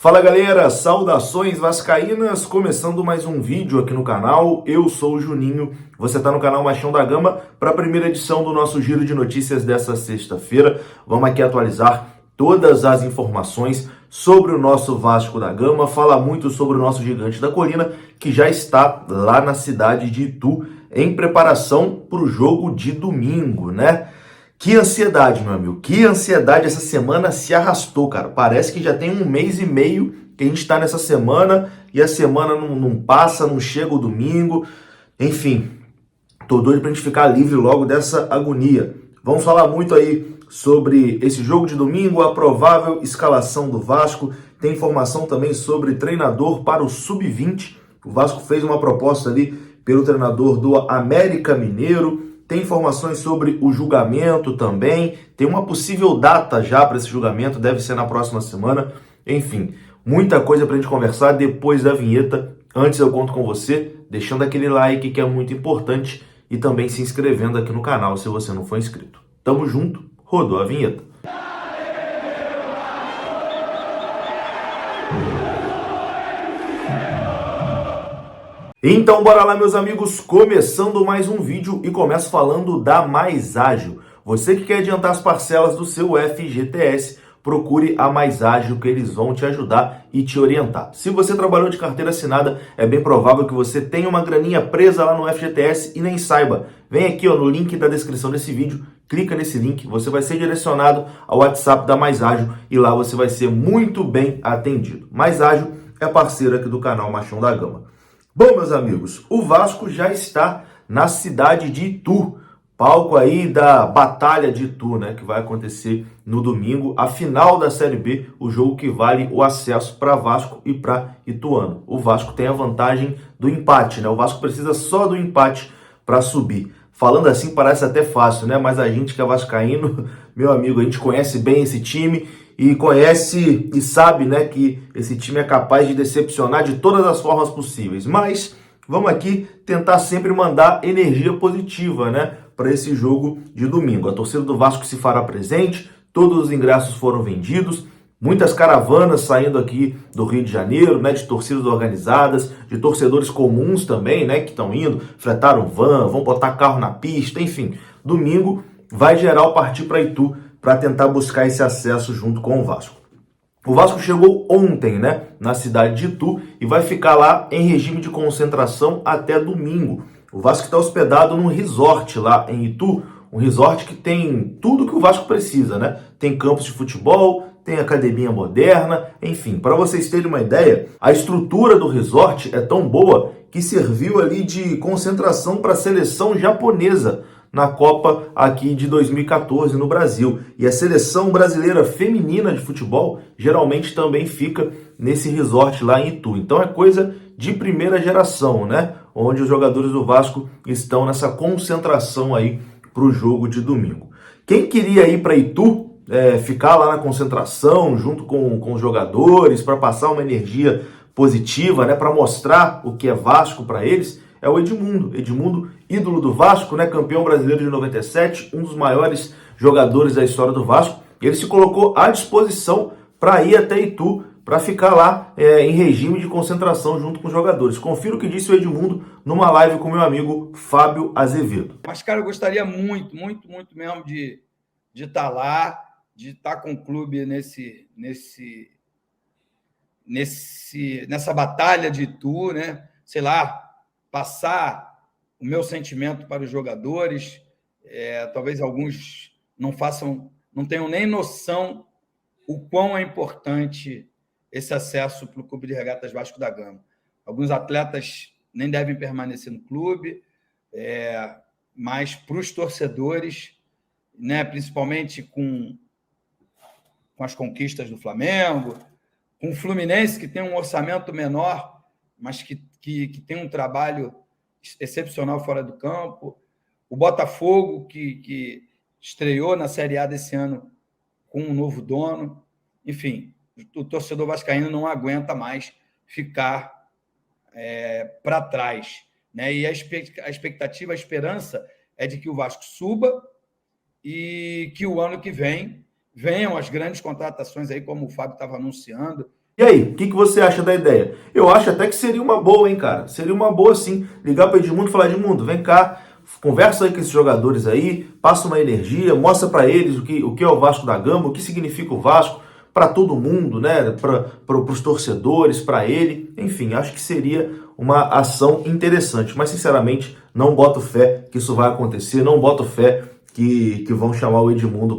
Fala galera, saudações vascaínas, começando mais um vídeo aqui no canal. Eu sou o Juninho, você está no canal Machão da Gama para a primeira edição do nosso giro de notícias dessa sexta-feira. Vamos aqui atualizar todas as informações sobre o nosso Vasco da Gama, falar muito sobre o nosso Gigante da Colina, que já está lá na cidade de Itu, em preparação para o jogo de domingo, né? Que ansiedade, meu amigo. Que ansiedade, essa semana se arrastou, cara. Parece que já tem um mês e meio que a gente tá nessa semana e a semana não passa, não chega o domingo. Enfim, tô doido pra gente ficar livre logo dessa agonia. Vamos falar muito aí sobre esse jogo de domingo, a provável escalação do Vasco. Tem informação também sobre treinador para o Sub-20. O Vasco fez uma proposta ali pelo treinador do América Mineiro. Tem informações sobre o julgamento também. Tem uma possível data já para esse julgamento, deve ser na próxima semana. Enfim, muita coisa para a gente conversar depois da vinheta. Antes eu conto com você, deixando aquele like que é muito importante e também se inscrevendo aqui no canal se você não for inscrito. Tamo junto, rodou a vinheta. Então bora lá, meus amigos, começando mais um vídeo e começo falando da Mais Ágil. Você que quer adiantar as parcelas do seu FGTS, procure a Mais Ágil que eles vão te ajudar e te orientar. Se você trabalhou de carteira assinada, é bem provável que você tenha uma graninha presa lá no FGTS e nem saiba. Vem aqui ó, no link da descrição desse vídeo, clica nesse link, você vai ser direcionado ao WhatsApp da Mais Ágil e lá você vai ser muito bem atendido. Mais Ágil é parceira aqui do canal Machão da Gama. Bom, meus amigos, o Vasco já está na cidade de Itu, palco aí da Batalha de Itu, né, que vai acontecer no domingo, a final da Série B, o jogo que vale o acesso para Vasco e para Ituano. O Vasco tem a vantagem do empate, né, o Vasco precisa só do empate para subir. Falando assim parece até fácil, né, mas a gente que é vascaíno, meu amigo, a gente conhece bem esse time e conhece e sabe, né, que esse time é capaz de decepcionar de todas as formas possíveis. Mas vamos aqui tentar sempre mandar energia positiva, né, para esse jogo de domingo. A torcida do Vasco se fará presente, todos os ingressos foram vendidos, muitas caravanas saindo aqui do Rio de Janeiro, né, de torcidas organizadas, de torcedores comuns também, né, que estão indo, fretaram van, vão botar carro na pista, enfim. Domingo vai geral partir para Itu, para tentar buscar esse acesso junto com o Vasco. O Vasco chegou ontem, né, na cidade de Itu e vai ficar lá em regime de concentração até domingo. O Vasco está hospedado num resort lá em Itu, um resort que tem tudo que o Vasco precisa, né? Tem campos de futebol, tem academia moderna, enfim. Para vocês terem uma ideia, a estrutura do resort é tão boa que serviu ali de concentração para a seleção japonesa na Copa aqui de 2014 no Brasil. E a seleção brasileira feminina de futebol geralmente também fica nesse resort lá em Itu. Então é coisa de primeira geração, né? Onde os jogadores do Vasco estão nessa concentração aí para o jogo de domingo. Quem queria ir para Itu, ficar lá na concentração junto com os jogadores para passar uma energia positiva, né? Para mostrar o que é Vasco para eles, é o Edmundo. Edmundo, ídolo do Vasco, né? Campeão brasileiro de 97, um dos maiores jogadores da história do Vasco. Ele se colocou à disposição para ir até Itu, para ficar lá em regime de concentração junto com os jogadores. Confira o que disse o Edmundo numa live com meu amigo Fábio Azevedo. Mas, cara, eu gostaria muito mesmo de estar lá, de estar com o clube nessa batalha de Itu, né? Sei lá, passar o meu sentimento para os jogadores. Talvez alguns não tenham nem noção o quão é importante esse acesso para o Clube de Regatas Vasco da Gama. Alguns atletas nem devem permanecer no clube, mas para os torcedores, né, principalmente com as conquistas do Flamengo, com o Fluminense, que tem um orçamento menor, mas que tem um trabalho excepcional fora do campo, o Botafogo, que estreou na Série A desse ano com um novo dono. Enfim, o torcedor vascaíno não aguenta mais ficar para trás, né? E a expectativa, a esperança é de que o Vasco suba e que o ano que vem venham as grandes contratações aí, como o Fábio estava anunciando, E aí, o que você acha da ideia? Eu acho até que seria uma boa, hein, cara? Seria uma boa, sim, ligar para Edmundo e falar: Edmundo, vem cá, conversa aí com esses jogadores aí, passa uma energia, mostra para eles o que é o Vasco da Gama, o que significa o Vasco para todo mundo, né? Para os torcedores, para ele. Enfim, acho que seria uma ação interessante. Mas, sinceramente, não boto fé que isso vai acontecer, não boto fé que vão chamar o Edmundo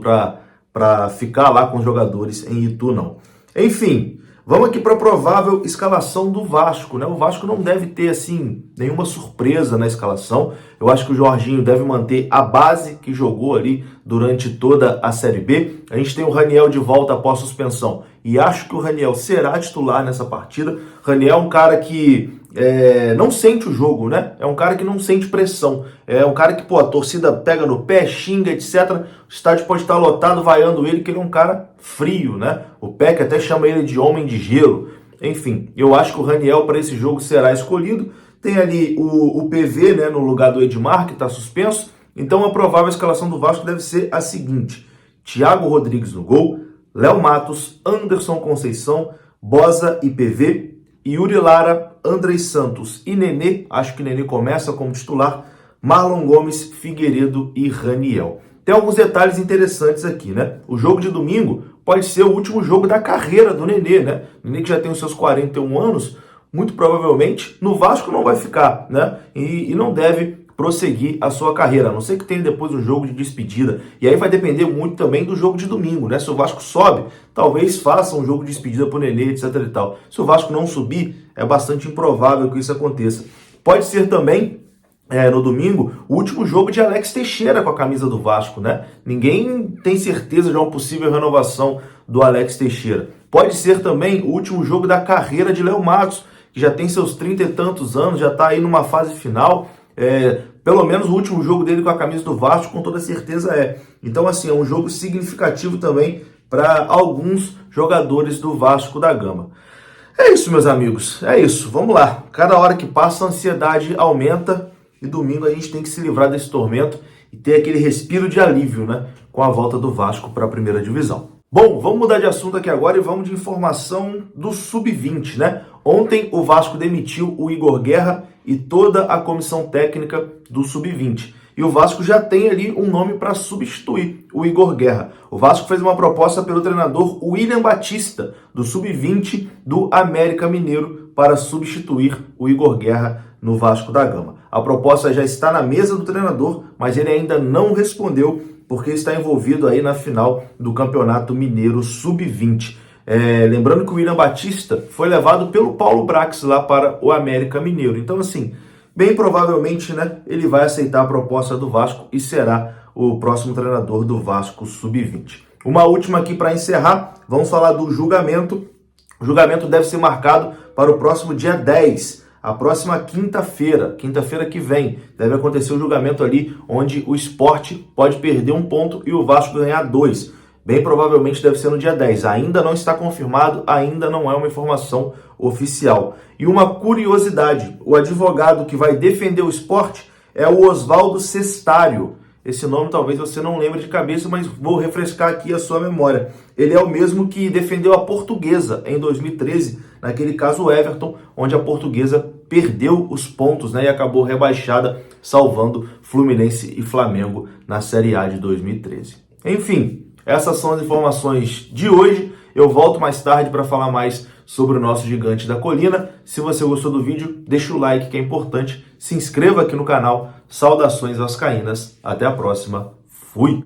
para ficar lá com os jogadores em Itu, não. Enfim, vamos aqui para a provável escalação do Vasco, né? O Vasco não deve ter, assim, nenhuma surpresa na escalação. Eu acho que o Jorginho deve manter a base que jogou ali durante toda a Série B. A gente tem o Raniel de volta após suspensão e acho que o Raniel será titular nessa partida. Raniel é um cara que não sente o jogo, né? É um cara que não sente pressão. É um cara que, a torcida pega no pé, xinga, etc. O estádio pode estar lotado vaiando ele, que ele é um cara frio, né? O Peck até chama ele de homem de gelo. Enfim, eu acho que o Raniel para esse jogo será escolhido. Tem ali o PV, né, no lugar do Edmar, que está suspenso. Então a provável escalação do Vasco deve ser a seguinte: Thiago Rodrigues no gol, Léo Matos, Anderson Conceição, Bosa e PV, Yuri Lara, Andrei Santos e Nenê, acho que Nenê começa como titular, Marlon Gomes, Figueiredo e Raniel. Tem alguns detalhes interessantes aqui, né? O jogo de domingo pode ser o último jogo da carreira do Nenê, né? O Nenê que já tem os seus 41 anos, muito provavelmente no Vasco não vai ficar, né? E não deve prosseguir a sua carreira, a não ser que tenha depois um jogo de despedida. E aí vai depender muito também do jogo de domingo, né? Se o Vasco sobe, talvez faça um jogo de despedida pro Nenê, etc e tal. Se o Vasco não subir, é bastante improvável que isso aconteça. Pode ser também, no domingo, o último jogo de Alex Teixeira com a camisa do Vasco, né? Ninguém tem certeza de uma possível renovação do Alex Teixeira. Pode ser também o último jogo da carreira de Léo Matos, que já tem seus 30 e tantos anos, já está aí numa fase final. Pelo menos o último jogo dele com a camisa do Vasco, com toda certeza é. Então, assim, é um jogo significativo também para alguns jogadores do Vasco da Gama. É isso, meus amigos, é isso. Vamos lá. Cada hora que passa, a ansiedade aumenta e domingo a gente tem que se livrar desse tormento e ter aquele respiro de alívio, né, com a volta do Vasco para a primeira divisão. Bom, vamos mudar de assunto aqui agora e vamos de informação do Sub-20, né? Ontem o Vasco demitiu o Igor Guerra e toda a comissão técnica do Sub-20. E o Vasco já tem ali um nome para substituir o Igor Guerra. O Vasco fez uma proposta pelo treinador William Batista, do Sub-20 do América Mineiro, para substituir o Igor Guerra no Vasco da Gama. A proposta já está na mesa do treinador, mas ele ainda não respondeu porque está envolvido aí na final do Campeonato Mineiro Sub-20. Lembrando que o William Batista foi levado pelo Paulo Brax lá para o América Mineiro. Então, assim, bem provavelmente, né, ele vai aceitar a proposta do Vasco e será o próximo treinador do Vasco Sub-20. Uma última aqui para encerrar, vamos falar do julgamento. O julgamento deve ser marcado para o próximo dia 10, a próxima quinta-feira que vem. Deve acontecer o julgamento ali onde o Sport pode perder 1 ponto e o Vasco ganhar 2. Bem provavelmente deve ser no dia 10. Ainda não está confirmado, ainda não é uma informação oficial. E uma curiosidade, o advogado que vai defender o Sport é o Oswaldo Cestário. Esse nome talvez você não lembre de cabeça, mas vou refrescar aqui a sua memória. Ele é o mesmo que defendeu a Portuguesa em 2013, naquele caso o Everton, onde a Portuguesa perdeu os pontos, né, e acabou rebaixada, salvando Fluminense e Flamengo na Série A de 2013. Enfim, essas são as informações de hoje. Eu volto mais tarde para falar mais sobre o nosso gigante da colina. Se você gostou do vídeo, deixa o like que é importante. Se inscreva aqui no canal. Saudações vascaínas. Até a próxima. Fui!